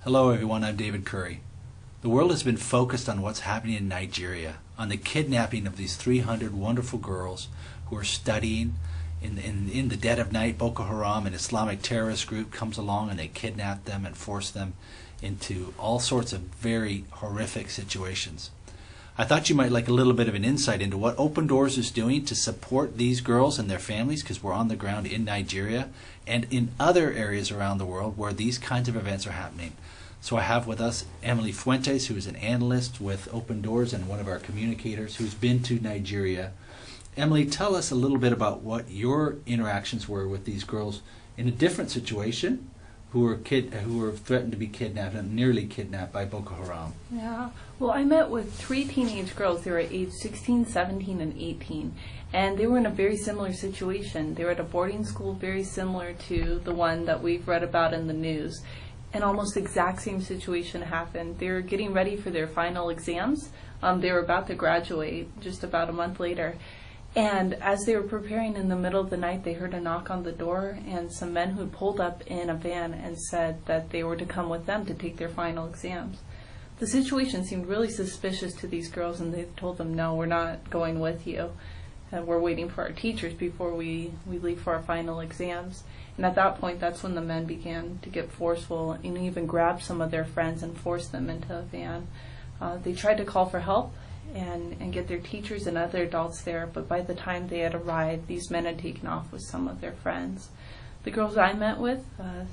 Hello everyone, I'm David Curry. The world has been focused on what's happening in Nigeria, on the kidnapping of these 300 wonderful girls who are studying. In the dead of night, Boko Haram, an Islamic terrorist group, comes along and they kidnap them and force them into all sorts of very horrific situations. I thought you might like a little bit of an insight into what Open Doors is doing to support these girls and their families, because we're on the ground in Nigeria and in other areas around the world where these kinds of events are happening. So I have with us Emily Fuentes, who is an analyst with Open Doors and one of our communicators who's been to Nigeria. Emily, tell us a little bit about what your interactions were with these girls in a different situation who were threatened to be kidnapped and nearly kidnapped by Boko Haram. Yeah, well, I met with 3 teenage girls. They were aged 16, 17, and 18, and they were in a very similar situation. They were at a boarding school very similar to the one that we've read about in the news. And almost the exact same situation happened. They were getting ready for their final exams. They were about to graduate just about a month later. And as they were preparing in the middle of the night, they heard a knock on the door, and some men who had pulled up in a van and said that they were to come with them to take their final exams. The situation seemed really suspicious to these girls, and they told them, no, we're not going with you. And we're waiting for our teachers before we leave for our final exams. And at that point, that's when the men began to get forceful and even grabbed some of their friends and forced them into a van. They tried to call for help and get their teachers and other adults there, but by the time they had arrived, these men had taken off with some of their friends. The girls I met with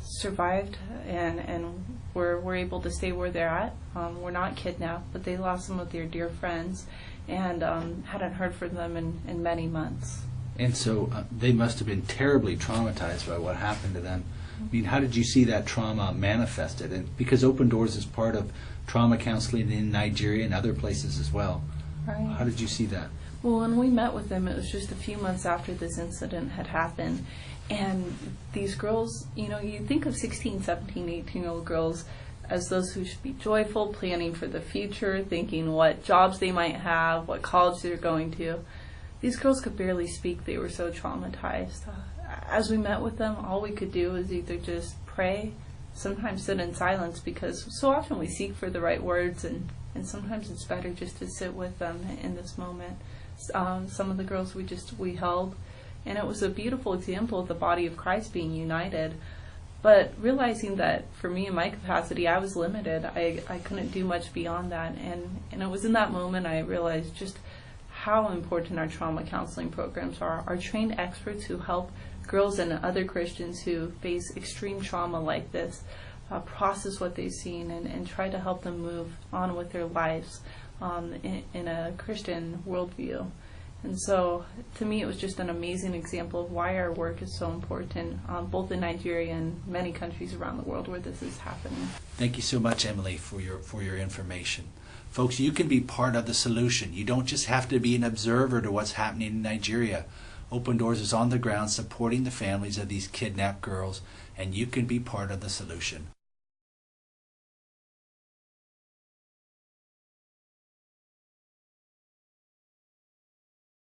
survived and were able to stay where they're at. Were not kidnapped, but they lost some of their dear friends and hadn't heard from them in many months. And so they must have been terribly traumatized by what happened to them. I mean, how did you see that trauma manifested? And because Open Doors is part of trauma counseling in Nigeria and other places as well. Right. How did you see that? Well, when we met with them, it was just a few months after this incident had happened. And these girls, you think of 16, 17, 18-year-old girls as those who should be joyful, planning for the future, thinking what jobs they might have, what college they're going to. These girls could barely speak. They were so traumatized. As we met with them, all we could do was either just pray, sometimes sit in silence, because so often we seek for the right words, and sometimes it's better just to sit with them in this moment. Some of the girls we held, and it was a beautiful example of the body of Christ being united. But realizing that for me in my capacity, I was limited. I couldn't do much beyond that. And it was in that moment I realized just how important our trauma counseling programs are. Our trained experts who help girls and other Christians who face extreme trauma like this process what they've seen and try to help them move on with their lives in a Christian worldview. And so, to me, it was just an amazing example of why our work is so important, both in Nigeria and many countries around the world where this is happening. Thank you so much, Emily, for your information. Folks, you can be part of the solution. You don't just have to be an observer to what's happening in Nigeria. Open Doors is on the ground supporting the families of these kidnapped girls, and you can be part of the solution.